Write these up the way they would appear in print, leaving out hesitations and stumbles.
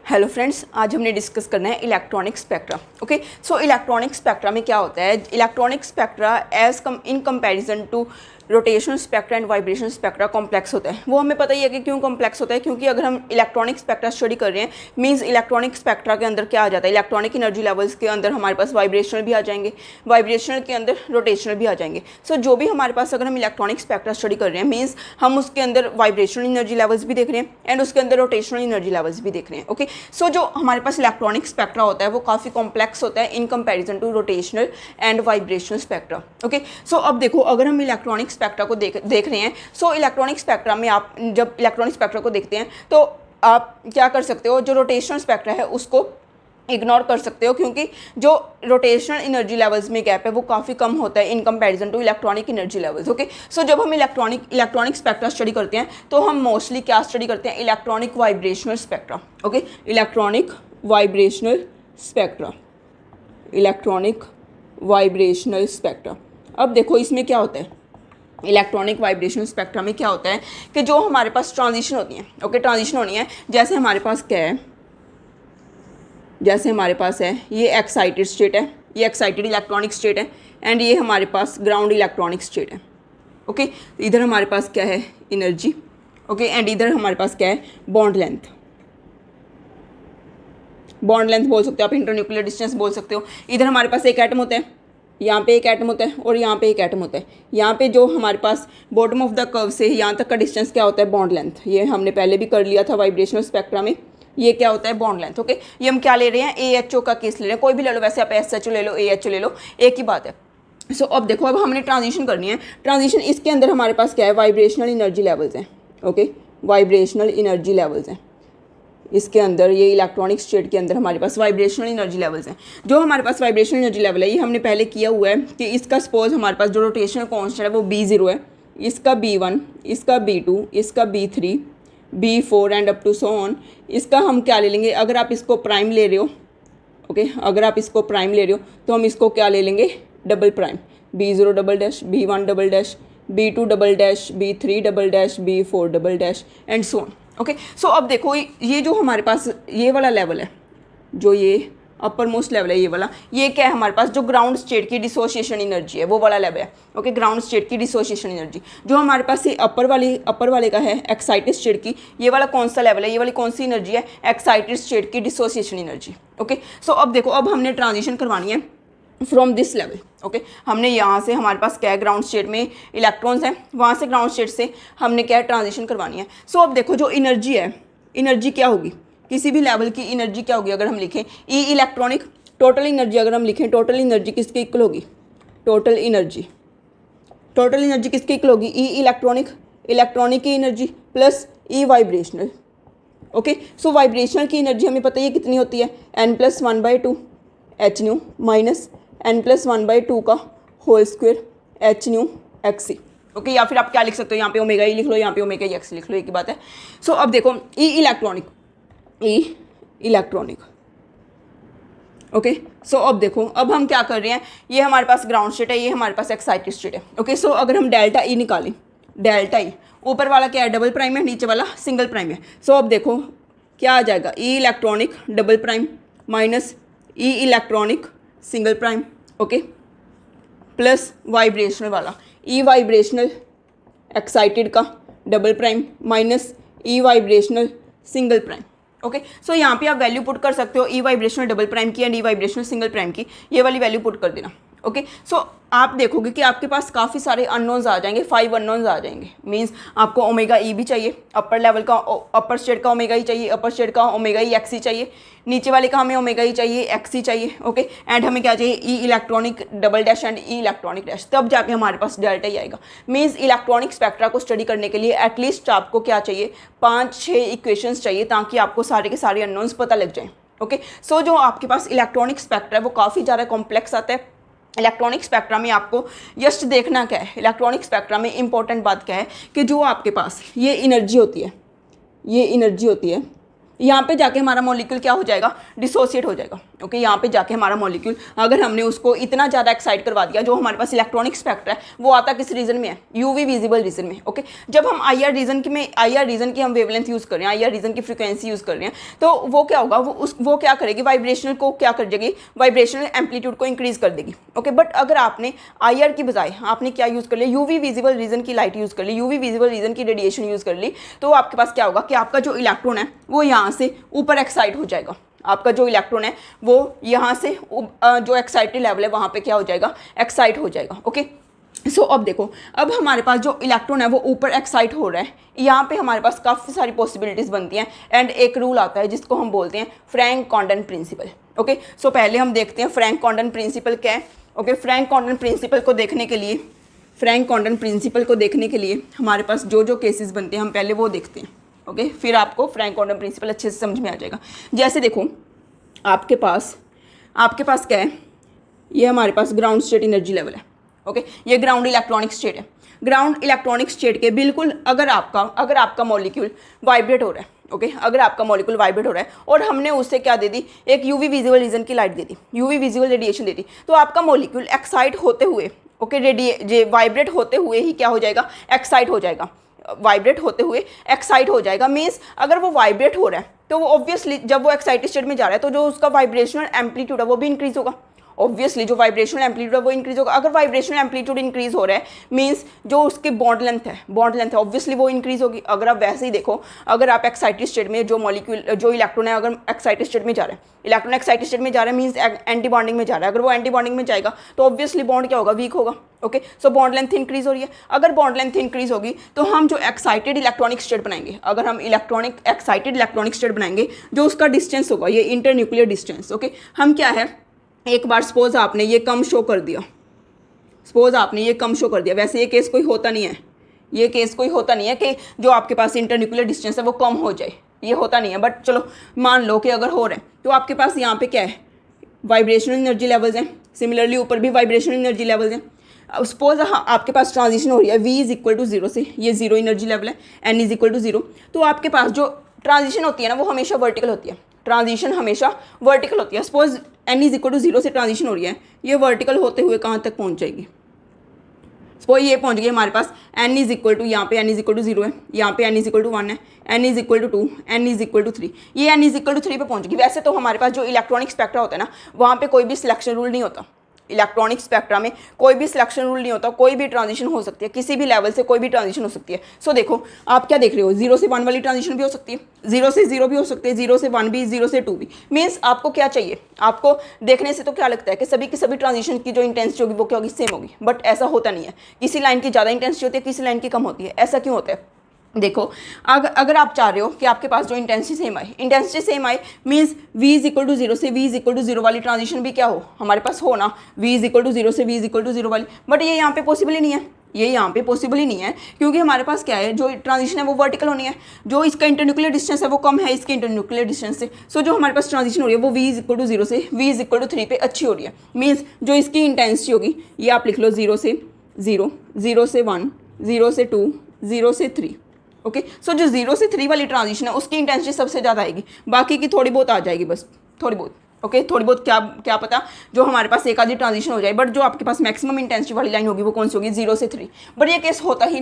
Hello friends, आज हमने discuss करना है electronic spectra. Okay, so electronic spectra में क्या होता है? Electronic spectra as come in comparison to rotational spectra and vibration spectra complex होता है। वो हमें पता ही है कि क्यों कॉम्प्लेक्स होता है, क्योंकि अगर हम इलेक्ट्रॉनिक स्पेक्ट्रा स्टडी कर रहे हैं मींस इलेक्ट्रॉनिक स्पेक्ट्रा के अंदर क्या आ जाता है, इलेक्ट्रॉनिक एनर्जी लेवल्स के अंदर हमारे पास वाइब्रेशनल भी आ जाएंगे, वाइब्रेशनल के अंदर रोटेशनल भी आ जाएंगे। सो जो भी हमारे पास अगर हम इलेक्ट्रॉनिक स्पेक्ट्रा स्टडी कर रहे हैं मींस हम उसके अंदर वाइब्रेशनल एनर्जी लेवल्स भी देख रहे हैं एंड उसके अंदर रोटेशनल एनर्जी लेवल्स भी देख रहे हैं। ओके, सो जो हमारे पास इलेक्ट्रॉनिक स्पेक्ट्रा होता है वो काफ़ी कॉम्प्लेक्स होता है in comparison to rotational and vibrational spectra. Okay, so अब देखो अगर हम इलेक्ट्रॉनिक स्पेक्ट्रा को देख रहे हैं, सो इलेक्ट्रॉनिक स्पेक्ट्रा में आप जब इलेक्ट्रॉनिक स्पेक्ट्रा को देखते हैं तो आप क्या कर सकते हो, जो रोटेशनल स्पेक्ट्रा है उसको इग्नोर कर सकते हो, क्योंकि जो रोटेशनल एनर्जी लेवल्स में गैप है वो काफ़ी कम होता है in comparison to electronic energy levels. Okay, so जब हम इलेक्ट्रॉनिक स्पेक्ट्रा स्टडी करते हैं तो हम मोस्टली क्या स्टडी करते हैं? Electronic vibrational spectra. Okay, electronic vibrational spectra, electronic vibrational spectra. अब देखो इसमें क्या होता है, इलेक्ट्रॉनिक वाइब्रेशनल स्पेक्ट्रा में क्या होता है कि जो हमारे पास ट्रांजिशन होती है, ओके, ट्रांजिशन होनी है। जैसे हमारे पास क्या है, जैसे हमारे पास है ये एक्साइटेड स्टेट है, ये एक्साइटेड इलेक्ट्रॉनिक स्टेट है एंड ये हमारे पास ग्राउंड इलेक्ट्रॉनिक स्टेट है। ओके, इधर हमारे पास क्या है? एनर्जी। ओके, एंड इधर हमारे पास क्या है? Bond length. बॉन्ड लेंथ बोल सकते हो आप, इंटरन्यूक्लियर डिस्टेंस बोल सकते हो। इधर हमारे पास एक एटम होता है, यहाँ पे एक एटम होता है और यहाँ पे एक एटम होता है। यहाँ पे जो हमारे पास बॉटम ऑफ द कर्व से यहाँ तक का डिस्टेंस क्या होता है? Bond length. ये हमने पहले भी कर लिया था वाइब्रेशनल स्पेक्ट्रा में। ये क्या होता है? Bond length. ओके, ये हम क्या ले रहे हैं? AHO का केस ले रहे हैं, कोई भी ले लो, वैसे आप SHO ले लो, AHO ले लो, एक ही बात है। सो अब देखो अब हमने ट्रांजिशन करनी है। ट्रांजिशन इसके अंदर हमारे पास क्या है? वाइब्रेशनल एनर्जी लेवल्स हैं। ओके, वाइब्रेशनल एनर्जी लेवल्स हैं इसके अंदर। ये इलेक्ट्रॉनिक स्टेट के अंदर हमारे पास वाइब्रेशनल एनर्जी लेवल्स हैं। जो हमारे पास वाइब्रेशनल एनर्जी लेवल है ये हमने पहले किया हुआ है कि इसका सपोज हमारे पास जो रोटेशनल कांस्टेंट है वो B0 है, इसका B1, इसका B2, इसका B3, B4 and up to so on. इसका हम क्या ले लेंगे? अगर आप इसको प्राइम ले रहे हो, ओके, अगर आप इसको प्राइम ले रहे हो तो हम इसको क्या ले लेंगे? Double prime. B0 double dash, B1 double dash, B2 double dash, B3 double dash, B4 double dash and so on. Okay, so अब देखो ये जो हमारे पास ये वाला लेवल है, जो ये अपर मोस्ट लेवल है, ये वाला, ये क्या है हमारे पास? जो ग्राउंड स्टेट की डिसोसिएशन एनर्जी है वो वाला लेवल है। ओके, ग्राउंड स्टेट की डिसोसिएशन एनर्जी जो हमारे पास ये अपर वाले का है, एक्साइटेड स्टेट की, ये वाला कौन सा लेवल है? ये वाली कौन सी एनर्जी है? एक्साइटेड स्टेट की डिसोसिएशन एनर्जी। ओके, सो अब देखो अब हमने ट्रांजिशन करवानी है फ्रॉम दिस लेवल। ओके, हमने यहाँ से हमारे पास क्या है? ग्राउंड स्टेट में इलेक्ट्रॉन्स हैं, वहाँ से ग्राउंड स्टेट से हमने क्या है? ट्रांजिशन करवानी है। सो अब देखो जो एनर्जी है, एनर्जी क्या होगी? किसी भी लेवल की एनर्जी क्या होगी? अगर हम लिखें ई इलेक्ट्रॉनिक, टोटल एनर्जी अगर हम लिखें, टोटल एनर्जी किसके इक्वल होगी? टोटल एनर्जी किसके इक्वल होगी? ई इलेक्ट्रॉनिक, इलेक्ट्रॉनिक की एनर्जी प्लस ई वाइब्रेशनल। ओके, सो वाइब्रेशनल की एनर्जी हमें पता है कितनी होती है? n+1/2 h new minus n+1/2 का whole square h nu x। Okay, या फिर आप क्या लिख सकते हो? यहाँ पे ओमेगा ई लिख लो, यहाँ पे ओमेगा एक्स लिख लो, एक ही बात है। सो अब देखो ई इलेक्ट्रॉनिक। ओके, सो अब देखो अब हम क्या कर रहे हैं? ये हमारे पास ग्राउंड स्टेट है, ये हमारे पास एक्साइटेड स्टेट है। ओके, सो अगर हम डेल्टा ई निकालें, डेल्टा ई ऊपर वाला क्या है? डबल प्राइम है, नीचे वाला सिंगल प्राइम है। सो अब देखो क्या आ जाएगा? E electronic double prime minus E electronic single prime, okay, plus vibrational वाला ई वाइब्रेशनल एक्साइटेड का double prime minus E vibrational single prime. Okay, so यहाँ पे आप वैल्यू पुट कर सकते हो ई वाइब्रेशनल डबल प्राइम की and E vibrational single prime की, ये वाली वैल्यू पुट कर देना। ओके, सो आप देखोगे कि आपके पास काफ़ी सारे अननोन्स आ जाएंगे, 5 अननोन्स आ जाएंगे। मींस आपको ओमेगा ई भी चाहिए, अपर लेवल का अपर स्टेट का ओमेगा ई चाहिए, अपर स्टेट का ओमेगा ई एक्स ई चाहिए, नीचे वाले का हमें ओमेगा ई चाहिए, एक्स ई चाहिए। ओके, एंड हमें क्या चाहिए? E electronic double dash and E electronic dash, तब जाके हमारे पास डेल्टा ही आएगा। मीन्स इलेक्ट्रॉनिक स्पेक्ट्रा को स्टडी करने के लिए एटलीस्ट आपको क्या चाहिए? 5-6 इक्वेशंस चाहिए ताकि आपको सारे के सारे अननोन्स पता लग जाएँ। ओके, सो जो आपके पास इलेक्ट्रॉनिक स्पेक्ट्रा है वो काफ़ी ज़्यादा कॉम्प्लेक्स आता है। इलेक्ट्रॉनिक स्पेक्ट्रा में आपको जस्ट देखना क्या है? इलेक्ट्रॉनिक स्पेक्ट्रा में इंपॉर्टेंट बात क्या है कि जो आपके पास ये एनर्जी होती है, ये एनर्जी होती है, यहाँ पे जाके हमारा मॉलिक्यूल क्या हो जाएगा, डिसोसिएट हो जाएगा। ओके, यहाँ पे जाके हमारा मॉलिक्यूल, अगर हमने उसको इतना ज़्यादा एक्साइट करवा दिया, जो हमारे पास इलेक्ट्रॉनिक स्पेक्ट्रा है वो आता किस रीजन में है, यूवी विजिबल रीजन में। ओके, जब हम IR रीजन की हम वेवलेंथ यूज़ कर रहे हैं, IR रीजन की फ्रीक्वेंसी यूज़ कर रहे हैं, तो वो क्या होगा, वो क्या करेगी, वाइब्रेशनल को क्या कर देगी, वाइब्रेशनल एम्पलीट्यूड को इंक्रीज कर देगी। ओके, बट अगर आपने IR की बजाय आपने क्या यूज़ कर लिया, यूवी विजिबल रीजन की लाइट यूज़ कर ली, यूवी विजिबल रीजन की रेडिएशन यूज़ कर ली, तो आपके पास क्या होगा कि आपका जो इलेक्ट्रॉन है वो यहाँ से ऊपर एक्साइट हो जाएगा। आपका जो इलेक्ट्रॉन है वो यहाँ से जो एक्साइटेड लेवल है वहाँ पे क्या हो जाएगा, एक्साइट हो जाएगा। ओके, सो अब देखो, अब हमारे पास जो इलेक्ट्रॉन है वो ऊपर एक्साइट हो रहा है, यहाँ पे हमारे पास काफ़ी सारी पॉसिबिलिटीज़ बनती हैं, एंड एक रूल आता है जिसको हम बोलते हैं फ्रैंक कॉन्डन प्रिंसिपल। ओके, सो पहले हम देखते हैं फ्रैंक कॉन्डन प्रिंसिपल क्या है। ओके, फ्रैंक कॉन्डन प्रिंसिपल को देखने के लिए हमारे पास जो जो केसेस बनते हैं हम पहले वो देखते हैं। ओके, फिर आपको फ्रैंक कॉन्डन प्रिंसिपल अच्छे से समझ में आ जाएगा। जैसे देखो, आपके पास क्या है, ये हमारे पास ग्राउंड स्टेट एनर्जी लेवल है। ओके, ये ग्राउंड इलेक्ट्रॉनिक स्टेट है। ग्राउंड इलेक्ट्रॉनिक स्टेट के बिल्कुल अगर आपका मॉलिक्यूल वाइब्रेट हो रहा है, ओके, अगर आपका मॉलिक्यूल वाइब्रेट हो रहा है और हमने उससे क्या दे दी, एक यूवी विजिबल रीजन की लाइट दे दी, यूवी विजिबल रेडिएशन दे दी, तो आपका मॉलिक्यूल एक्साइट होते हुए, ओके, वाइब्रेट होते हुए ही क्या हो जाएगा, एक्साइट हो जाएगा। वाइब्रेट होते हुए एक्साइट हो जाएगा मीन्स अगर वो वाइब्रेट हो रहा है तो वो ऑब्वियसली जब वो एक्साइटेड स्टेट में जा रहा है तो जो उसका वाइब्रेशनल एम्पलीट्यूड है वो भी इंक्रीज होगा। ऑब्वियसली जो वाइब्रेशनल एम्पलीट्यूड है वो इंक्रीज होगा। अगर वाइब्रेशनल एम्पलीट्यूड इंक्रीज हो रहा है मीन्स जो उसकी बॉन्ड लेंथ है ऑब्वियसली वो इंक्रीज होगी। अगर आप वैसे ही देखो, अगर आप एक्साइटेड स्टेट में जो इलेक्ट्रॉन है अगर एक्साइटेड स्टेट में जा रहा है, इलेक्ट्रॉन एक्साइटेड स्टेट में जा रहा है मीन्स एंटी बॉन्डिंग में जा रहा है, अगर वो एंटी बॉन्डिंग में जाएगा तो ऑब्वियसली बॉन्ड क्या होगा, वीक होगा। Okay, so bond length increase हो रही है। अगर बॉन्ड लेंथ इंक्रीज होगी तो हम जो एक्साइटेड इलेक्ट्रॉनिक स्टेट बनाएंगे, अगर हम एक्साइटेड इलेक्ट्रॉनिक स्टेट बनाएंगे, जो उसका डिस्टेंस होगा ये इंटरन्यूक्लियर डिस्टेंस। ओके, हम क्या है, एक बार सपोज आपने ये कम शो कर दिया, वैसे ये केस कोई होता नहीं है, कि जो आपके पास इंटरन्यूक्लियर डिस्टेंस है वो कम हो जाए, ये होता नहीं है। बट चलो मान लो कि अगर हो रहा है तो आपके पास यहाँ पे क्या है, वाइब्रेशनल एनर्जी लेवल्स हैं, सिमिलरली ऊपर भी वाइब्रेशनल एनर्जी लेवल्स हैं। सपोज आपके पास ट्रांजिशन हो रही है, V इज इक्वल टू 0 से, ये 0 एनर्जी लेवल है, N इज इक्वल टू 0, तो आपके पास जो ट्रांजिशन होती है ना वो हमेशा वर्टिकल होती है। Suppose N is equal to 0 से ट्रांजिशन हो रही है, ये वर्टिकल होते हुए कहाँ तक पहुँच जाएगी, सपोज ये पहुँच गई हमारे पास N इज इक्वल टू, यहाँ पे N इज इक्वल टू 0 है, यहाँ पे N इज इक्वल टू 1 है, N is equal to 2, N is equal to 3, ये N इज इक्वल टू 3 पे पहुँच गई। वैसे तो हमारे पास जो इलेक्ट्रॉनिक स्पेक्ट्रा होता है ना वहाँ पे कोई भी सिलेक्शन रूल नहीं होता, इलेक्ट्रॉनिक स्पेक्ट्रा में कोई भी सिलेक्शन रूल नहीं होता, कोई भी ट्रांजिशन हो सकती है, किसी भी लेवल से कोई भी ट्रांजिशन हो सकती है। सो देखो आप क्या देख रहे हो, 0 से 1 वाली ट्रांजिशन भी हो सकती है, 0 से 0 भी हो सकती है, 0 से 1 भी, 0 से 2 भी। मीन्स आपको क्या चाहिए, आपको देखने से तो क्या लगता है कि सभी की सभी ट्रांजिशन की जो इंटेंसिटी होगी वो क्या होगी, सेम होगी, बट ऐसा होता नहीं है। किसी लाइन की ज़्यादा इंटेंसिटी होती है, किसी लाइन की कम होती है। ऐसा क्यों होता है, देखो अगर आप चाह रहे हो कि आपके पास जो इंटेंसिटी सेम आए means V is equal to 0 से V इज इक्वल टू 0 वाली ट्रांजिशन भी क्या हो, हमारे पास हो ना, V इज इक्वल टू 0 से V इज इक्वल टू 0 वाली। बट ये यहाँ पे पॉसिबल ही नहीं है, क्योंकि हमारे पास क्या है, जो ट्रांजिशन है वो वर्टिकल होनी है, जो इसका इंटरन्यूक्लियर डिस्टेंस है वो कम है इसके इंटरन्यूक्लियर डिस्टेंस से। सो जो हमारे पास ट्रांजिशन हो रही है वो V इज इक्वल टू 0 से V इज इक्वल टू 3 पे अच्छी हो रही है। मीन्स जो इसकी इंटेंसिटी होगी ये आप लिख लो 0 से 0, 0 से 1, 0 से 2, 0 से 3। ओके, सो जो 0 से 3 वाली ट्रांजिशन है उसकी इंटेंसिटी सबसे ज़्यादा आएगी, बाकी की थोड़ी बहुत आ जाएगी, बस थोड़ी बहुत। ओके, थोड़ी बहुत क्या पता जो हमारे पास एक आधी ट्रांजिशन हो जाए, बट जो आपके पास मैक्सिमम इंटेंसिटी वाली लाइन होगी वो कौन सी होगी, 0 से 3। बट ये केस होता ही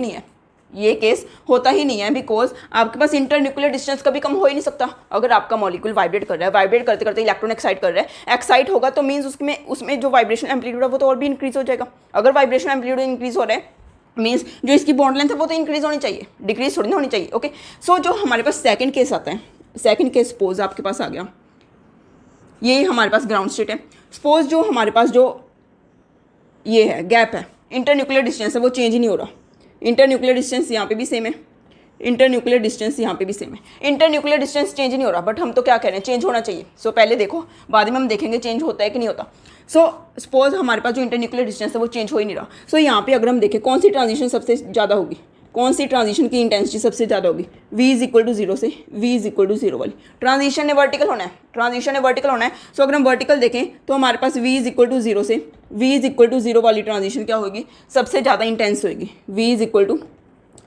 नहीं है, बिकॉज आपके पास इंटरन्यूक्लियर डिस्टेंस कभी कम हो ही नहीं सकता। अगर आपका मॉलिक्यूल वाइब्रेट कर रहा है, वाइब्रेट करते करते इलेक्ट्रॉन एक्साइट कर रहा है, एक्साइट होगा तो मीन्स उसमें जो वाइब्रेशन एम्पलीट्यूड है वो तो और भी इंक्रीज हो जाएगा। अगर वाइब्रेशन एम्पलीट्यूड इंक्रीज हो रहा है मीन्स जो इसकी बॉन्ड लेंथ है वो तो इंक्रीज होनी चाहिए, डिक्रीज थोड़ी ना होनी चाहिए। ओके, सो जो हमारे पास सेकंड केस आता है, सेकंड केस सपोज आपके पास आ गया, ये हमारे पास ग्राउंड स्टेट है। सपोज जो हमारे पास जो ये है गैप है, इंटरन्यूक्लियर डिस्टेंस है वो चेंज ही नहीं हो रहा, इंटरन्यूक्लियर डिस्टेंस यहाँ पे भी सेम है, इंटरन्यूक्लियर डिस्टेंस चेंज नहीं हो रहा, बट हम तो क्या कह रहे हैं, चेंज होना चाहिए। सो पहले देखो, बाद में हम देखेंगे चेंज होता है कि नहीं होता। सो सपोज हमारे पास जो इंटरन्यूक्लियर डिस्टेंस है वो चेंज हो ही नहीं रहा। सो यहाँ पे अगर हम देखें कौन सी ट्रांजिशन सबसे ज़्यादा होगी, कौन सी ट्रांजिशन की इंटेंसिटी सबसे ज़्यादा होगी, V इज इक्वल टू 0 से V इज इक्वल टू 0 वाली ट्रांजिशन ने वर्टिकल होना है, सो अगर हम वर्टिकल देखें तो हमारे पास V इज इक्वल टू 0 से V इज इक्वल टू 0 वाली ट्रांजिशन क्या होगी, सबसे ज़्यादा इंटेंस होगी। V इज इक्वल टू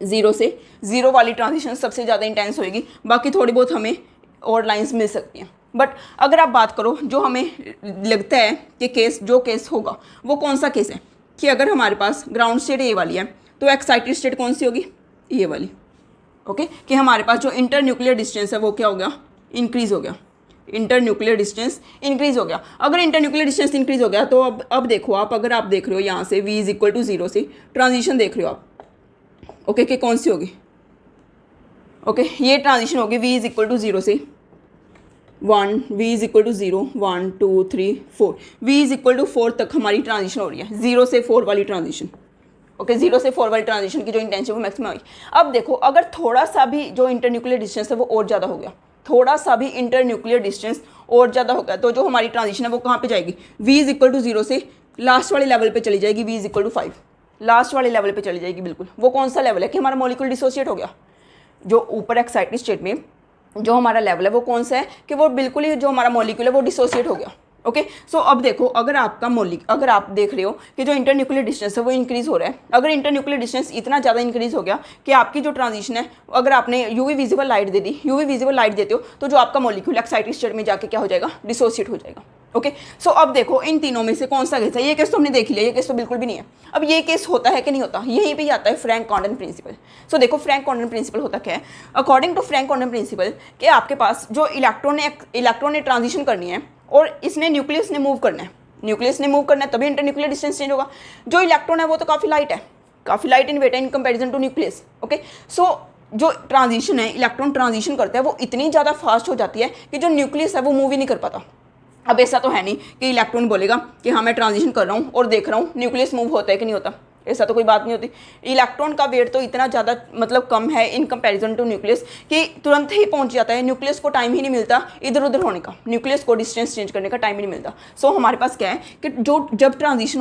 0 से 0 वाली ट्रांजिशन सबसे ज़्यादा इंटेंस होगी, बाकी थोड़ी बहुत हमें और लाइंस मिल सकती हैं। बट अगर आप बात करो जो हमें लगता है कि केस होगा वो कौन सा केस है कि अगर हमारे पास ग्राउंड स्टेट ये वाली है तो एक्साइटेड स्टेट कौन सी होगी, ये वाली। ओके, कि हमारे पास जो इंटर न्यूक्लियर डिस्टेंस है वो क्या हो गया, इंक्रीज हो गया, इंटर न्यूक्लियर डिस्टेंस इंक्रीज हो गया। अगर इंटर न्यूक्लियर डिस्टेंस इंक्रीज हो गया तो अब देखो आप, अगर आप देख रहे हो यहाँ से v इज इक्वल टू 0 से ट्रांजिशन देख रहे हो आप, ओके, कि कौन सी होगी, ओके, ये ट्रांजिशन होगी v इज इक्वल टू 0 से 1, v is equal to 0, 1 2 3 4, v is equal to 4 तक हमारी ट्रांजिशन हो रही है, 0 से 4 वाली ट्रांजिशन। ओके, 0 से 4 वाली ट्रांजिशन की जो इंटेंसिटी वो मैक्सिमम हुई। अब देखो अगर थोड़ा सा भी जो इंटर न्यूक्लियर डिस्टेंस है वो और ज़्यादा हो गया, थोड़ा सा भी इंटर न्यूक्लियर डिस्टेंस और ज़्यादा हो गया, तो जो हमारी ट्रांजिशन है वो कहाँ पे जाएगी, v इज इक्वल टू 0 से लास्ट वाले लेवल पे चली जाएगी, v is equal to 5, last वाले लेवल पे चली जाएगी बिल्कुल। वो कौन सा लेवल है कि हमारा मॉलिक्यूल डिसोसिएट हो गया। जो ऊपर एक्साइटेड स्टेट में जो हमारा लेवल है वो कौन सा है कि वो बिल्कुल ही जो हमारा मॉलिक्यूल है वो डिसोसिएट हो गया। ओके, सो अब देखो अगर अगर आप देख रहे हो कि जो इंटर न्यूक्लियर डिस्टेंस है वो इंक्रीज हो रहा है, अगर इंटर न्यूक्लियर डिस्टेंस इतना ज़्यादा इंक्रीज हो गया कि आपकी जो ट्रांजिशन है, अगर आपने यूवी विजिबल लाइट दे दी, यूवी विजिबल लाइट देते हो तो जो आपका मॉलिक्यूल एक्साइटेड स्टेट में जाके क्या हो जाएगा, डिसोसिएट हो जाएगा। ओके, सो अब देखो इन तीनों में से कौन सा केस है, ये केस तो हमने देख लिया, ये केस तो बिल्कुल भी नहीं है। अब ये केस होता है कि नहीं होता, यहीं पे ही आता है फ्रैंक कॉन्डन प्रिंसिपल। सो देखो फ्रैंक कॉन्डन प्रिंसिपल होता क्या है, according to Franck Condon principle कि आपके पास जो इलेक्ट्रॉन ने ट्रांजिशन करनी है और इसने न्यूक्लियस ने मूव करना है, न्यूक्लियस ने मूव करना है तभी इंटर न्यूक्लियर डिस्टेंस चेंज होगा। जो इलेक्ट्रॉन है वो तो काफ़ी लाइट है, काफ़ी लाइट इन वेट है in comparison to nucleus. Okay, so जो ट्रांजिशन है, इलेक्ट्रॉन ट्रांजिशन करता है वो इतनी ज़्यादा फास्ट हो जाती है कि जो न्यूक्लियस है वो मूव ही नहीं कर पाता। अब ऐसा तो है नहीं कि इलेक्ट्रॉन बोलेगा कि हाँ मैं ट्रांजिशन कर रहा हूँ और देख रहा हूँ न्यूक्लियस मूव होता है कि नहीं होता, ऐसा तो कोई बात नहीं होती। इलेक्ट्रॉन का वेट तो इतना ज़्यादा मतलब कम है इन कंपैरिजन टू न्यूक्लियस कि तुरंत ही पहुँच जाता है, न्यूक्लियस को टाइम ही नहीं मिलता इधर उधर होने का, न्यूक्लियस को डिस्टेंस चेंज करने का टाइम ही नहीं मिलता। सो हमारे पास क्या है कि जब ट्रांजिशन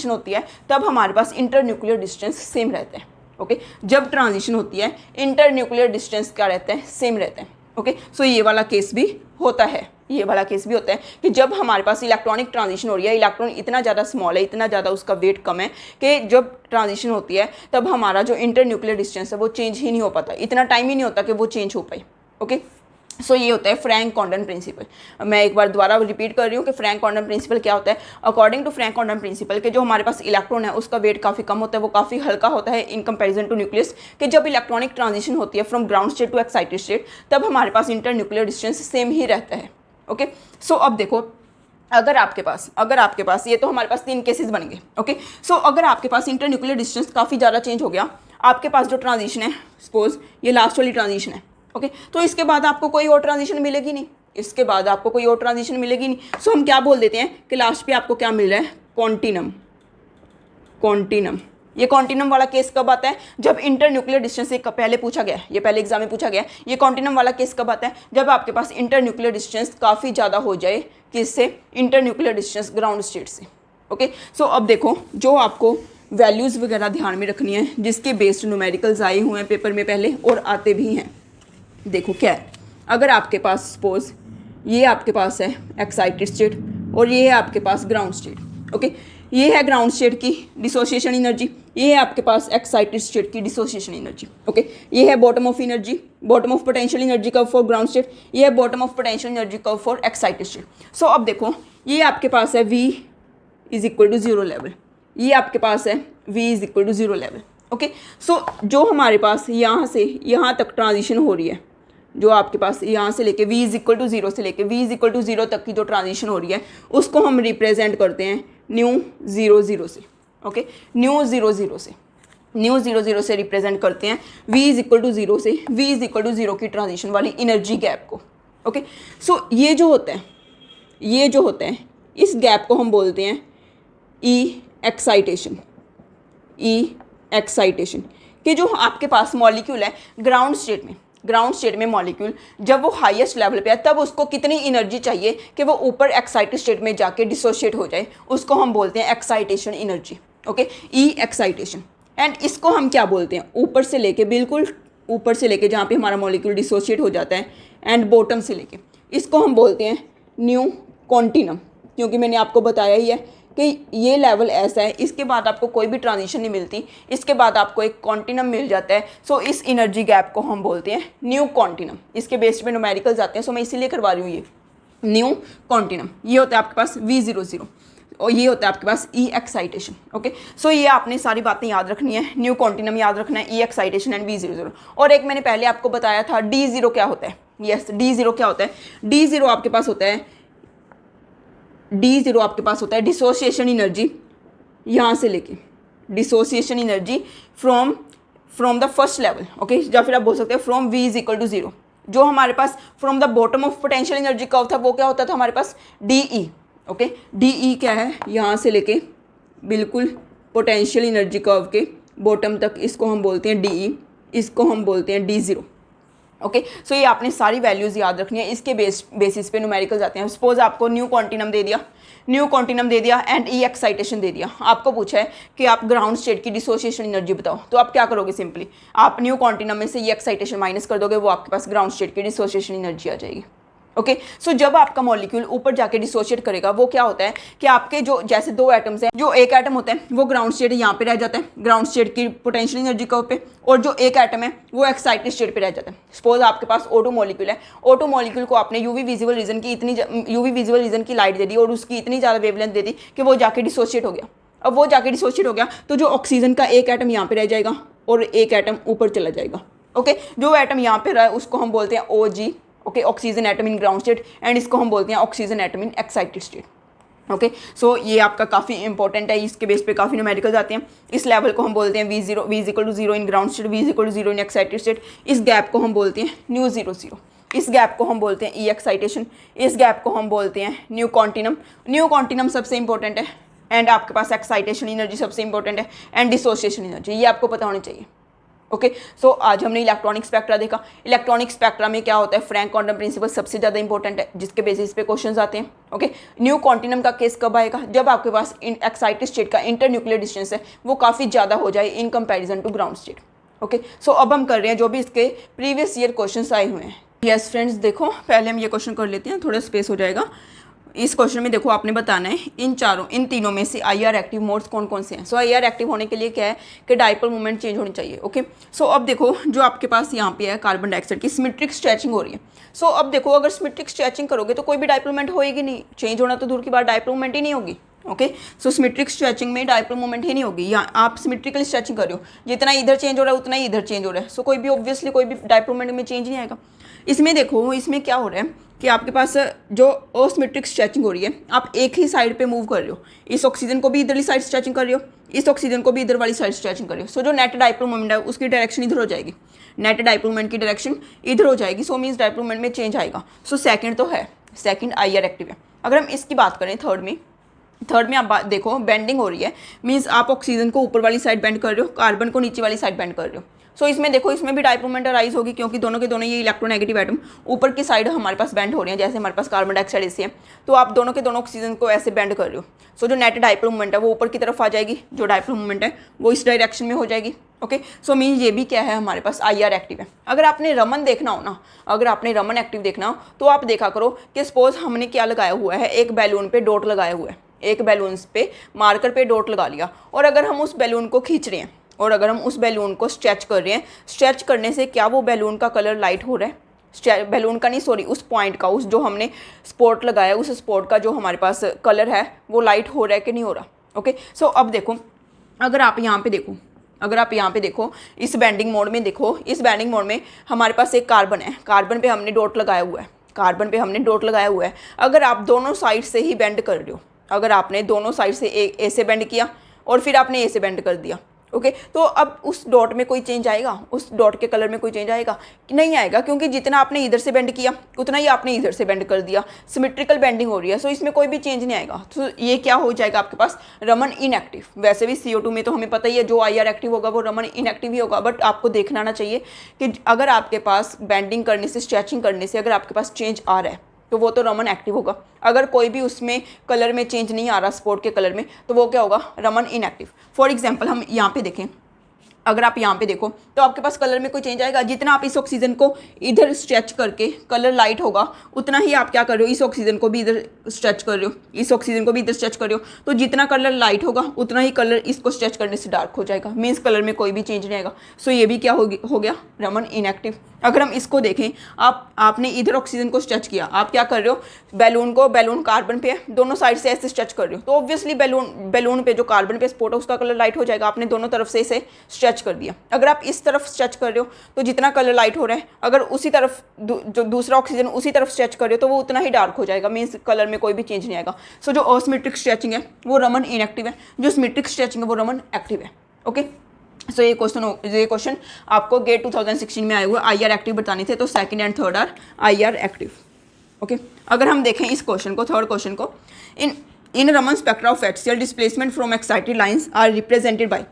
होती है तब हमारे पास इंटर न्यूक्लियर डिस्टेंस सेम रहता है। ओके, जब ट्रांजिशन होती है इंटर न्यूक्लियर डिस्टेंस क्या रहता है, सेम रहता है। ओके, सो ये वाला केस भी होता है, ये वाला केस भी होता है कि जब हमारे पास इलेक्ट्रॉनिक ट्रांजिशन हो रही है, इलेक्ट्रॉन इतना ज़्यादा स्मॉल है, इतना ज़्यादा उसका वेट कम है कि जब ट्रांजिशन होती है तब हमारा जो इंटर न्यूक्लियर डिस्टेंस है वो चेंज ही नहीं हो पाता, इतना टाइम ही नहीं होता कि वो चेंज हो पाए। ओके, सो ये होता है फ्रैंक कॉन्डन प्रिंसिपल। मैं एक बार दोबारा रिपीट कर रही हूँ कि फ्रैंक कॉन्डन प्रिंसिपल क्या होता है। According to Franck Condon principle के जो हमारे पास इलेक्ट्रॉन है उसका वेट काफ़ी कम होता है, वो काफ़ी हल्का होता है इन कंपैरिजन टू न्यूक्लियस, कि जब इलेक्ट्रॉनिक ट्रांजिशन होती है from ground state to excited state तब हमारे पास इंटर न्यूक्लियर डिस्टेंस सेम ही रहता है। ओके, सो अब देखो अगर आपके पास ये तो हमारे पास 3 केसेस बनेंगे। ओके, सो अगर आपके पास इंटर न्यूक्लियर डिस्टेंस काफ़ी ज़्यादा चेंज हो गया, आपके पास जो ट्रांजिशन है सपोज ये लास्ट वाली ट्रांजिशन है। ओके, तो इसके बाद आपको कोई और ट्रांजिशन मिलेगी नहीं, इसके बाद आपको कोई और ट्रांजिशन मिलेगी नहीं। सो हम क्या बोल देते हैं कि लास्ट पे आपको क्या मिल रहा है, कॉन्टिनम। ये कॉन्टिनम वाला केस कब आता है, जब इंटर न्यूक्लियर डिस्टेंस एक पहले पूछा गया है, ये पहले एग्जाम में पूछा गया है। ये कॉन्टिनम वाला केस कब आता है, जब आपके पास इंटर न्यूक्लियर डिस्टेंस काफ़ी ज़्यादा हो जाए, किससे, inter nuclear distance ground state से। ओके, सो अब देखो जो आपको वैल्यूज़ वगैरह ध्यान में रखनी है जिसके बेस्ड न्यूमेरिकल्स आए हुए हैं पेपर में पहले और आते भी हैं। देखो क्या है, अगर आपके पास सपोज ये आपके पास है एक्साइटेड स्टेट और ये है आपके पास ग्राउंड स्टेट। ओके, ये है ग्राउंड स्टेट की डिसोसिएशन एनर्जी, ये है आपके पास एक्साइटेड स्टेट की डिसोसिएशन एनर्जी। ओके, ये है bottom of energy, bottom of potential energy curve for ground state, ये है bottom of potential energy curve for excited state. So अब देखो ये आपके पास है v is equal to 0 level, ये आपके पास है v is equal to 0 level. Okay, so जो हमारे पास यहाँ से यहाँ तक ट्रांजिशन हो रही है, जो आपके पास यहाँ से लेके v इज इक्वल टू 0 से लेके v इज इक्वल टू 0 तक की जो ट्रांजिशन हो रही है उसको हम रिप्रेजेंट करते हैं न्यू 0 से। ओके, न्यू 0 से रिप्रेजेंट करते हैं v इज इक्वल टू 0 से v इज इक्वल टू 0 की ट्रांजिशन वाली एनर्जी गैप को। ओके, सो ये जो होता है इस गैप को हम बोलते हैं ई एक्साइटेशन, कि जो आपके पास मॉलिक्यूल है ग्राउंड स्टेट में मॉलिक्यूल जब वो हाईएस्ट लेवल पे है तब उसको कितनी एनर्जी चाहिए कि वो ऊपर एक्साइटेड स्टेट में जाके डिसोशिएट हो जाए, उसको हम बोलते हैं excitation energy. Okay, E excitation. And इसको हम क्या बोलते हैं, ऊपर से लेके बिल्कुल ऊपर से लेके जहाँ पे हमारा मॉलिक्यूल डिसोशिएट हो जाता है एंड बॉटम से लेके, इसको हम बोलते हैं न्यू कॉन्टिनम, क्योंकि मैंने आपको बताया ही है कि ये लेवल ऐसा है, इसके बाद आपको कोई भी ट्रांजिशन नहीं मिलती, इसके बाद आपको एक कॉन्टिनम मिल जाता है। सो इस एनर्जी गैप को हम बोलते हैं न्यू कॉन्टिनम। इसके बेस पे न्यूमेरिकल्स आते हैं, सो मैं इसीलिए करवा रही हूँ ये न्यू कॉन्टिनम। ये होता है आपके पास V00 और ये होता है आपके पास E एक्साइटेशन। ओके, सो ये आपने सारी बातें याद रखनी है, न्यू कॉन्टिनम याद रखना है, E एक्साइटेशन एंड V00। और एक मैंने पहले आपको बताया था D0 क्या होता है। यस, D0 क्या होता है? D0 आपके पास होता है, D0 आपके पास होता है डिसोसिएशन एनर्जी, यहाँ से लेके dissociation energy from the first level. Okay, या फिर आप बोल सकते हैं फ्रॉम V = 0। जो हमारे पास from the bottom of potential energy curve था वो क्या होता था हमारे पास? DE। ओके, DE क्या है? यहाँ से लेके बिल्कुल पोटेंशियल एनर्जी कर्व के बॉटम तक, इसको हम बोलते हैं DE, इसको हम बोलते हैं D0। ओके, सो ये आपने सारी वैल्यूज़ याद रखनी है, इसके बेसिस पे न्यूमेरिकल्स आते हैं। सपोज आपको न्यू कॉन्टिनम दे दिया एंड E एक्साइटेशन दे दिया। आपको पूछा है कि आप ग्राउंड स्टेट की डिसोसिएशन एनर्जी बताओ, तो आप क्या करोगे? सिंपली आप न्यू कॉन्टिनम में से E एक्साइटेशन माइनस कर दोगे, वो आपके पास ग्राउंड स्टेट की डिसोसिएशन एनर्जी आ जाएगी। ओके, सो जब आपका मॉलिक्यूल ऊपर जाके डिसोशिएट करेगा, वो क्या होता है कि आपके जो जैसे दो एटम्स हैं, जो एक एटम होता है वो ग्राउंड स्टेट यहाँ पे रह जाता है, ग्राउंड स्टेट की पोटेंशियल एनर्जी कर्व पे, और जो एक एटम है वो एक्साइटेड स्टेट पे रह जाता है। सपोज आपके पास O2 मॉलिक्यूल है, O2 मॉलिक्यूल को आपने यूवी विजिबल रीजन की लाइट दे दी और उसकी इतनी ज़्यादा वेवलेंथ दे दी कि वो जाके डिसोशिएट हो गया। अब वो जाके डिसोशिएट हो गया तो जो ऑक्सीजन का एक एटम यहाँ पे रह जाएगा और एक एटम ऊपर चला जाएगा। ओके, जो एटम यहाँ पे रहा है उसको हम बोलते हैं OG। Okay, oxygen atom in ground state, and इसको हम बोलते हैं oxygen atom in excited state. Okay, so ये आपका काफ़ी इंपॉर्टेंट है, इसके बेस पे काफ़ी न्यूमेरिकल्स आते हैं। इस लेवल को हम बोलते हैं V = 0 इन ग्राउंड स्टेट, V = 0 इन एक्साइटेड स्टेट। इस गैप को हम बोलते हैं न्यू 00। इस गैप को हम बोलते हैं E एक्साइटेशन। इस गैप को हम बोलते हैं न्यू कॉन्टिनम। न्यू कॉन्टिनम सबसे इंपॉर्टेंट है, एंड आपके पास एक्साइटेशन एनर्जी सबसे इंपॉर्टेंट है, एंड डिसोसिएशन एनर्जी, ये आपको पता होनी चाहिए। ओके, सो आज हमने इलेक्ट्रॉनिक स्पेक्ट्रा देखा। इलेक्ट्रॉनिक स्पेक्ट्रा में क्या होता है? फ्रैंक क्वांटम प्रिंसिपल सबसे ज़्यादा इंपॉर्टेंट है, जिसके बेसिस पे क्वेश्चंस आते हैं। ओके, न्यू कॉन्टिनम का केस कब आएगा? जब आपके पास एक्साइटेड स्टेट का इंटरन्यूक्लियर डिस्टेंस है वो काफ़ी ज़्यादा हो जाए in comparison to ground state. Okay, so अब हम कर रहे हैं जो भी इसके प्रीवियस ईयर क्वेश्चन आए हुए हैं। यस फ्रेंड्स, देखो पहले हम ये क्वेश्चन कर लेते हैं, थोड़ा स्पेस हो जाएगा। इस क्वेश्चन में देखो आपने बताना है इन तीनों में से IR एक्टिव मोड्स कौन कौन से हैं। सो IR एक्टिव होने के लिए क्या है कि डाइपोल मोमेंट चेंज होनी चाहिए। ओके, सो अब देखो जो आपके पास यहाँ पे है कार्बन डाइऑक्साइड की सिमेट्रिक स्ट्रेचिंग हो रही है। सो अब देखो अगर सिमेट्रिक स्ट्रेचिंग करोगे तो कोई भी डाइपोल मोमेंट होएगी नहीं, चेंज होना तो दूर की बात, डाइपोल मोमेंट ही नहीं होगी। ओके, सो सिमेट्रिक स्ट्रेचिंग में डाइपोल मोमेंट ही नहीं होगी। या आप सिमेट्रिकल स्ट्रेचिंग कर रहे हो, जितना इधर चेंज हो रहा है उतना ही इधर चेंज हो रहा है, सो कोई भी ऑब्वियसली कोई भी डाइपोल मोमेंट में चेंज नहीं आएगा। इसमें देखो इसमें क्या हो रहा है कि आपके पास जो असिमेट्रिक स्ट्रेचिंग हो रही है, आप एक ही साइड पे मूव कर रहे हो। इस ऑक्सीजन को भी इधरली साइड स्ट्रेचिंग कर रहे हो, इस ऑक्सीजन को भी इधर वाली साइड स्ट्रेचिंग कर रहे हो। सो जो नेट डाइपोल मोमेंट है उसकी डायरेक्शन इधर हो जाएगी, नेट डाइपोल मोमेंट की डायरेक्शन इधर हो जाएगी। सो मीन्स डाइपोल मोमेंट में चेंज आएगा। सो सेकंड तो है, सेकंड IR एक्टिव है। अगर हम इसकी बात करें थर्ड में आप देखो बेंडिंग हो रही है, मीन्स आप ऑक्सीजन को ऊपर वाली साइड बेंड कर रहे हो, कार्बन को नीचे वाली साइड बेंड कर रहे हो। सो इसमें देखो इसमें भी डाइपोल मोमेंट राइज होगी, क्योंकि दोनों के दोनों ये इलेक्ट्रोनेगेटिव एटम ऊपर की साइड हमारे पास बेंड हो रहे हैं। जैसे हमारे पास कार्बन डाइऑक्साइड ऐसे है, तो आप दोनों के दोनों ऑक्सीजन को ऐसे बेंड कर रहे हो। सो जो नेट डाइपोल मोमेंट है वो ऊपर की तरफ आ जाएगी, जो डाइपोल मोमेंट है वो इस डायरेक्शन में हो जाएगी। ओके, सो मीन ये भी क्या है हमारे पास IR एक्टिव है। अगर आपने रमन देखना हो ना, अगर आपने रमन एक्टिव देखना हो तो आप देखा करो कि सपोज हमने क्या लगाया हुआ है, एक बैलून पे डॉट लगाया हुआ है, एक बैलून पे मार्कर पे डॉट लगा लिया, और अगर हम उस बैलून को खींच रहे हैं और अगर हम उस बैलून को स्ट्रेच कर रहे हैं, स्ट्रेच करने से क्या वो बैलून का कलर लाइट हो रहा है? बैलून का नहीं, सॉरी, उस पॉइंट का, उस जो हमने स्पॉट लगाया उस स्पॉट का जो हमारे पास कलर है वो लाइट हो रहा है कि नहीं हो रहा? ओके, सो अब देखो अगर आप यहाँ पे देखो इस बेंडिंग मोड में देखो, इस बेंडिंग मोड में हमारे पास एक कार्बन है, कार्बन पे हमने डॉट लगाया हुआ है। अगर आप दोनों साइड से ही बेंड कर रहे हो, अगर आपने दोनों साइड से ए से बेंड किया और फिर आपने ए से बेंड कर दिया, ओके, तो अब उस डॉट में कोई चेंज आएगा? उस डॉट के कलर में कोई चेंज आएगा? नहीं आएगा, क्योंकि जितना आपने इधर से बेंड किया उतना ही आपने इधर से बेंड कर दिया, सिमेट्रिकल बेंडिंग हो रही है। सो इसमें कोई भी चेंज नहीं आएगा। तो ये क्या हो जाएगा आपके पास? रमन इनएक्टिव। वैसे भी CO2 में तो हमें पता ही है जो IR एक्टिव होगा वो रमन इनएक्टिव ही होगा, बट आपको देखना आना चाहिए कि अगर आपके पास बेंडिंग करने से, स्ट्रेचिंग करने से अगर आपके पास चेंज आ रहा है तो वो तो रमन एक्टिव होगा। अगर कोई भी उसमें कलर में चेंज नहीं आ रहा, स्पॉट के कलर में, तो वो क्या होगा? रमन इनएक्टिव। फॉर एग्जाम्पल हम यहाँ पे देखें, अगर आप यहाँ पे देखो तो आपके पास कलर में कोई चेंज आएगा? जितना आप इस ऑक्सीजन को इधर स्ट्रेच करके कलर लाइट होगा उतना ही आप क्या कर रहे हो, इस ऑक्सीजन को भी इधर स्ट्रेच कर रहे हो, इस ऑक्सीजन को भी इधर स्ट्रेच कर रहे हो, तो जितना कलर लाइट होगा उतना ही कलर इसको स्ट्रेच करने से डार्क हो जाएगा, मीन्स कलर में कोई भी चेंज नहीं आएगा। सो ये भी क्या हो गया, रमन इनएक्टिव। अगर हम इसको देखें, आपने इधर ऑक्सीजन को स्ट्रेच किया, आप क्या कर रहे हो, बैलून कार्बन पे है, दोनों साइड से ऐसे स्ट्रेच कर रहे हो, तो ऑब्वियसली बैलून पे जो कार्बन पे स्पॉट है उसका कलर लाइट हो जाएगा, आपने दोनों तरफ से इसे स्ट्रेच कर दिया। अगर आप इस तरफ स्ट्रेच कर रहे हो तो जितना कलर लाइट हो रहा है, अगर उसी तरफ जो दूसरा ऑक्सीजन उसी तरफ स्ट्रेच कर रहे हो तो वो उतना ही डार्क हो जाएगा, मीन्स कलर में कोई भी चेंज नहीं आएगा। सो जो असिमेट्रिक स्ट्रेचिंग है वो रमन इनएक्टिव है, जो सिमेट्रिक स्ट्रेचिंग है वो रमन एक्टिव है। ओके, सो ये क्वेश्चन आपको गेट 2016 में आए हुए IR एक्टिव बताने थे, तो second and third are IR active. Okay, अगर हम देखें इस क्वेश्चन को, थर्ड क्वेश्चन को, in Raman spectra of axial displacement from excited lines are represented by.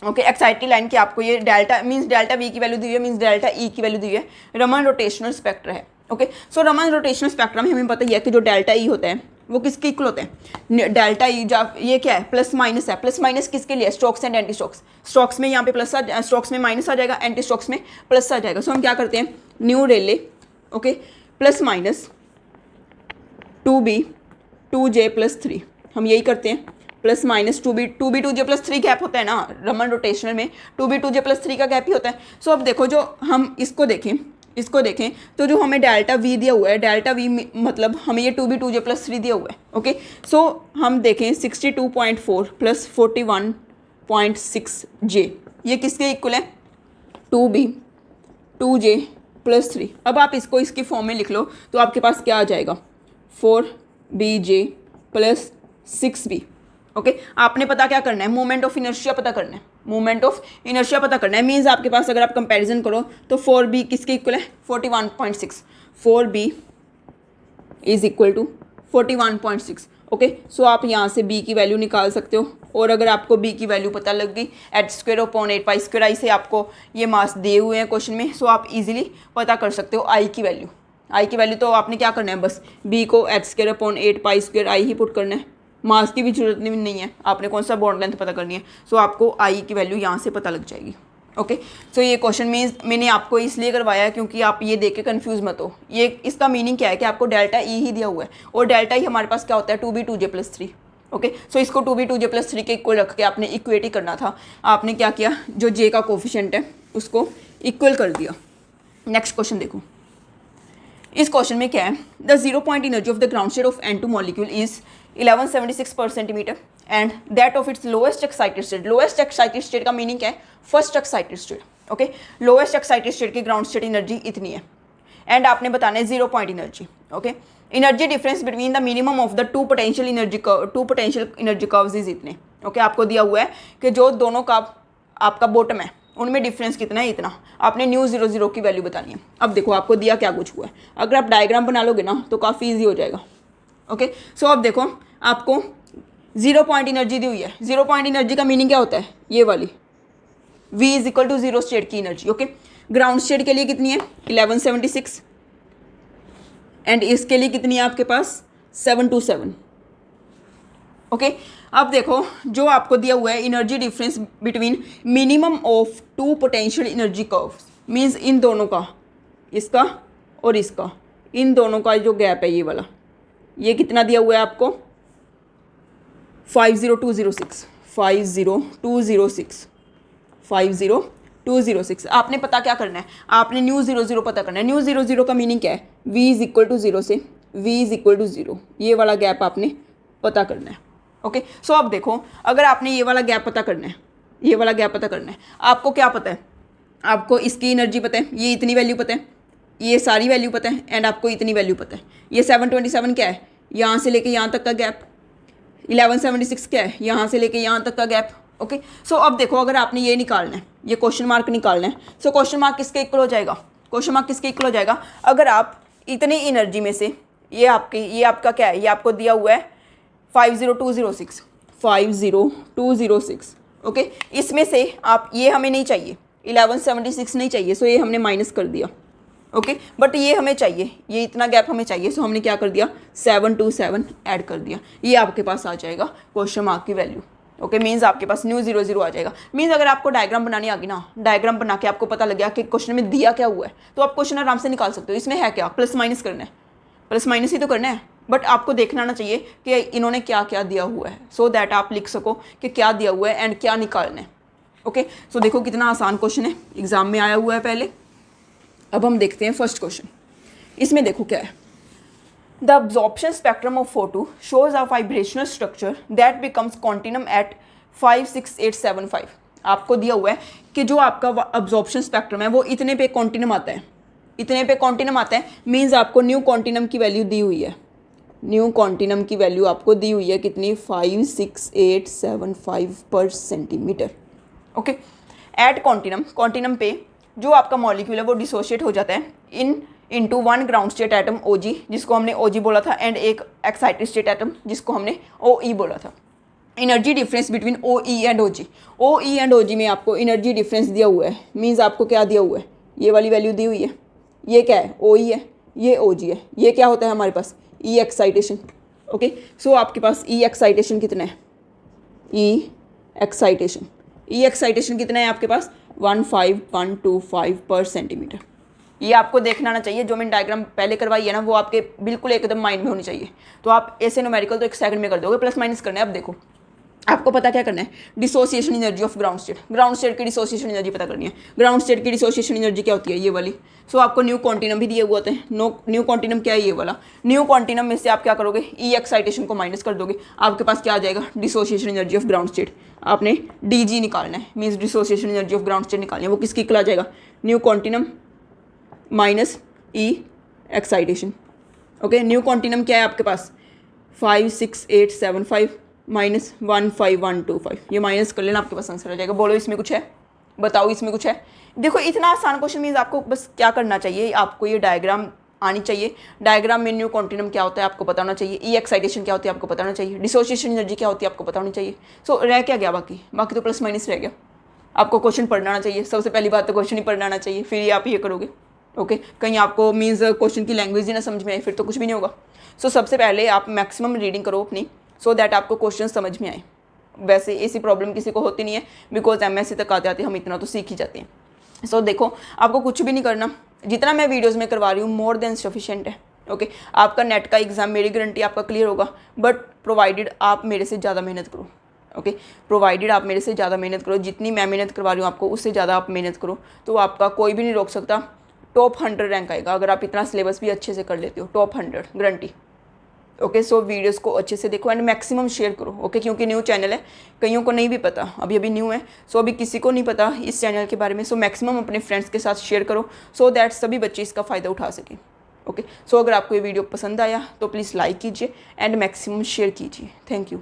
Okay, excited line की आपको ये डेल्टा V की वैल्यू दी है, मीन्स डेल्टा E की वैल्यू दी है, रमन रोटेशनल स्पेक्ट्रा है। Okay, so Raman rotational spectra में हमें पता ही है कि जो डेल्टा E होता है वो किसके इक्वल होते हैं, डेल्टा ई, जब ये क्या है, प्लस माइनस है, प्लस माइनस किसके लिए, strokes and anti strokes, strokes में यहाँ पे प्लस स्ट्रोक्स में माइनस आ जाएगा, एंटी स्ट्रोक्स में प्लस आ जाएगा। सो हम क्या करते हैं, new Rayleigh, okay, plus minus 2b 2j + 3, हम यही करते हैं, plus minus 2b 2j + 3 gap होता है ना रमन रोटेशनल में, 2b 2j + 3 का गैप ही होता है। सो अब देखो, जो हम इसको देखें तो जो हमें डेल्टा V दिया हुआ है, डेल्टा V मतलब हमें ये 2b 2j + 3 दिया हुआ है। ओके, सो हम देखें 62.4 + 41.6j, ये किसके इक्वल है, 2b 2j + 3। अब आप इसको इसकी फॉर्म में लिख लो तो आपके पास क्या आ जाएगा, 4bj + 6b। ओके, आपने पता क्या करना है, मोमेंट ऑफ इनर्शिया पता करना है, मोमेंट ऑफ इनर्शिया पता करना है, मीन्स आपके पास अगर आप कंपैरिजन करो तो 4b किसके इक्वल है, 41.6, 4b = 41.6। ओके, सो आप यहाँ से b की वैल्यू निकाल सकते हो, और अगर आपको b की वैल्यू पता लग गई, h² / 8 π² से आपको ये मास दिए हुए हैं क्वेश्चन में, सो आप इजीली पता कर सकते हो i की वैल्यू। i की वैल्यू तो आपने क्या करना है, बस b को h² / 8 π² i ही पुट करना है, मास की भी जरूरत नहीं है, आपने कौन सा बॉन्ड लेंथ पता करनी है, सो आपको आई की वैल्यू यहाँ से पता लग जाएगी। ओके, सो ये क्वेश्चन में मैंने आपको इसलिए करवाया है क्योंकि आप ये देख के कन्फ्यूज़ मत हो, ये इसका मीनिंग क्या है कि आपको डेल्टा ई ही दिया हुआ है, और डेल्टा ई हमारे पास क्या होता है, 2b 2j + 3। ओके, सो इसको 2b 2j + 3 के इक्वल रख के आपने इक्वेटी करना था, आपने क्या किया, जो j का कोफिशिएंट है उसको इक्वल कर दिया। नेक्स्ट क्वेश्चन देखो, इस क्वेश्चन में क्या है, the 0 point energy of the ground state of N2 molecule is 1176 per centimeter and that of its lowest excited state. Lowest excited state का मीनिंग क्या है, first excited state. Okay, lowest excited state की ground state energy इतनी है, and आपने बताना है 0 point energy. Okay, energy difference between the minimum of the two potential energy curves is इतने। ओके, आपको दिया हुआ है कि जो दोनों का आपका बॉटम है उनमें डिफरेंस कितना है, इतना, आपने न्यू 0 की वैल्यू बतानी है। अब देखो आपको दिया क्या कुछ हुआ है, अगर आप डायग्राम बना लोगे ना तो काफ़ी ईजी हो जाएगा। ओके, सो अब देखो आपको 0 पॉइंट एनर्जी दी हुई है, 0 पॉइंट एनर्जी का मीनिंग क्या होता है, ये वाली V = 0 स्टेट की एनर्जी। ओके, ग्राउंड स्टेट के लिए कितनी है, 1176, एंड इसके लिए कितनी है आपके पास, 727। ओके, अब देखो जो आपको दिया हुआ है energy difference between minimum of two potential energy curves, means इन दोनों का, इसका और इसका, इन दोनों का जो गैप है ये वाला, ये कितना दिया हुआ है आपको, 50206 50206 50206। आपने पता क्या करना है, आपने न्यू 00 पता करना है। न्यू 00 का मीनिंग क्या है, V = 0 से V = 0, ये वाला गैप आपने पता करना है। ओके, सो अब देखो अगर आपने ये वाला गैप पता करना है, ये वाला गैप पता करना है, आपको क्या पता है, आपको इसकी एनर्जी पता है, ये इतनी वैल्यू पता है, ये सारी वैल्यू पता है, एंड आपको इतनी वैल्यू पता है। ये 727 क्या है, यहाँ से लेके यहाँ तक का गैप, 1176 क्या है, यहाँ से लेके यहाँ तक का गैप। ओके, सो अब देखो अगर आपने ये निकालना है, ये क्वेश्चन मार्क निकालना है, सो क्वेश्चन मार्क किसके इक्वल हो जाएगा, क्वेश्चन मार्क किसके इक्वल हो जाएगा, अगर आप इतनी एनर्जी में से ये आपका क्या है, ये आपको दिया हुआ है 50206 50206। ओके, इसमें से आप, ये हमें नहीं चाहिए, 1176 नहीं चाहिए, सो ये हमने माइनस कर दिया। ओके, बट ये हमें चाहिए, ये इतना गैप हमें चाहिए, सो हमने क्या कर दिया, 727 ऐड कर दिया, ये आपके पास आ जाएगा क्वेश्चन मार्क की वैल्यू। ओके मीन्स आपके पास न्यू 0 0 आ जाएगा। मीन्स अगर आपको डायग्राम बनानी आ गई ना, डायग्राम बना के आपको पता लग गया कि क्वेश्चन में दिया क्या हुआ है, तो आप क्वेश्चन आराम से निकाल सकते हो। इसमें है क्या, प्लस माइनस करना है, प्लस माइनस ही तो करना है, बट आपको देखना आना चाहिए कि इन्होंने क्या क्या दिया हुआ है, सो दैट आप लिख सको कि क्या दिया हुआ है एंड क्या निकालना है। ओके सो देखो कितना आसान क्वेश्चन है, एग्जाम में आया हुआ है पहले। अब हम देखते हैं फर्स्ट क्वेश्चन। इसमें देखो क्या है, the absorption spectrum of photo shows a vibrational structure that becomes continuum at 56875। आपको दिया हुआ है कि जो आपका अब्जॉर्प्शन स्पेक्ट्रम है वो इतने पे कॉन्टिनम आता है, इतने पे कॉन्टिनम आता है। मीन्स आपको न्यू कॉन्टिनम की वैल्यू दी हुई है, न्यू कॉन्टिनम की वैल्यू आपको दी हुई है कितनी, 56875 पर centimetre. Okay at continuum, continuum पे जो आपका मॉलिक्यूल है वो डिसोशिएट हो जाता है into 1 ground state atom OG, जिसको हमने OG बोला था, एंड एक एक्साइटेड स्टेट एटम जिसको हमने OE बोला था। Energy difference between OE and OG, OE and OG में आपको एनर्जी डिफरेंस दिया हुआ है। मीन्स आपको क्या दिया हुआ है, ये वाली वैल्यू दी हुई है, ये क्या है OE है, ये OG है, ये क्या होता है हमारे पास E एक्साइटेशन। ओके सो आपके पास E एक्साइटेशन कितना है, E एक्साइटेशन कितना है आपके पास, 15125 पर सेंटीमीटर। ये आपको देखना आना चाहिए, जो मैंने डायग्राम पहले करवाई है ना वो आपके बिल्कुल एकदम माइंड में होनी चाहिए। तो आप ऐसे न्यूमेरिकल तो 1 सेकंड में कर दोगे, प्लस माइनस करना है। अब देखो आपको पता क्या करना है, dissociation energy of ground state, ground state की डिसोसिएशन एनर्जी पता करनी है। ग्राउंड स्टेट की डिसोसिएशन एनर्जी क्या होती है, ये वाली। सो आपको न्यू कॉन्टिनम भी दिए हुए होते हैं। न्यू कॉन्टिनम क्या है, ये वाला। न्यू कॉन्टिनम में से आप क्या करोगे, ई एक्साइटेशन को माइनस कर दोगे, आपके पास क्या आ जाएगा, dissociation energy of ground state. आपने DG निकालना है, means dissociation energy of ground state निकालनी है। वो किसकी इक्वल आ जाएगा, न्यू कॉन्टिनम माइनस ई एक्साइटेशन। ओके न्यू कॉन्टिनम क्या है आपके पास, 56875 माइनस 15125, ये माइनस कर लेना, आपके पास आंसर आ जाएगा। बोलो इसमें कुछ है, बताओ इसमें कुछ है। देखो इतना आसान क्वेश्चन मीन्स आपको बस क्या करना चाहिए, आपको ये डायग्राम आनी चाहिए। डायग्राम में न्यू कॉन्टिनम क्या होता है आपको पता होना चाहिए, ई एक्साइटेशन क्या होती है आपको पता होना चाहिए, डिसोसिएशन एनर्जी क्या होती है आपको पता होनी चाहिए। सो रह क्या गया, बाकी तो प्लस माइनस रह गया। आपको क्वेश्चन पढ़ना आना चाहिए, सबसे पहली बात तो क्वेश्चन ही पढ़ना आना चाहिए, फिर आप ये करोगे। ओके कहीं आपको मीन्स क्वेश्चन की लैंग्वेज ही ना समझ में आए, फिर तो कुछ भी नहीं होगा। सो सबसे पहले आप मैक्सिमम रीडिंग करो अपनी, सो दैट आपको क्वेश्चन समझ में आए। वैसे ऐसी प्रॉब्लम किसी को होती नहीं है, बिकॉज MSc तक आते आते हम इतना तो सीख ही जाते हैं। सो देखो आपको कुछ भी नहीं करना, जितना मैं वीडियोस में करवा रही हूँ मोर देन सफिशिएंट है। ओके आपका नेट का एग्जाम मेरी गारंटी आपका क्लियर होगा, बट प्रोवाइडेड आप मेरे से ज़्यादा मेहनत करो। ओके प्रोवाइडेड आप मेरे से ज़्यादा मेहनत करो, जितनी मैं मेहनत करवा रही हूँ आपको उससे ज़्यादा आप मेहनत करो, तो आपका कोई भी नहीं रोक सकता। टॉप 100 रैंक आएगा अगर आप इतना सिलेबस भी अच्छे से कर लेते हो, top 100 guarantee. Okay so videos को अच्छे से देखो एंड मैक्सिमम शेयर करो। ओके क्योंकि न्यू चैनल है, कईयों को नहीं भी पता, अभी न्यू है, सो अभी किसी को नहीं पता इस चैनल के बारे में। सो मैक्सिमम अपने फ्रेंड्स के साथ शेयर करो, सो दैट सभी बच्चे इसका फ़ायदा उठा सकें। ओके सो अगर आपको ये वीडियो पसंद आया तो प्लीज़ लाइक कीजिए एंड मैक्सिमम शेयर कीजिए। Thank you.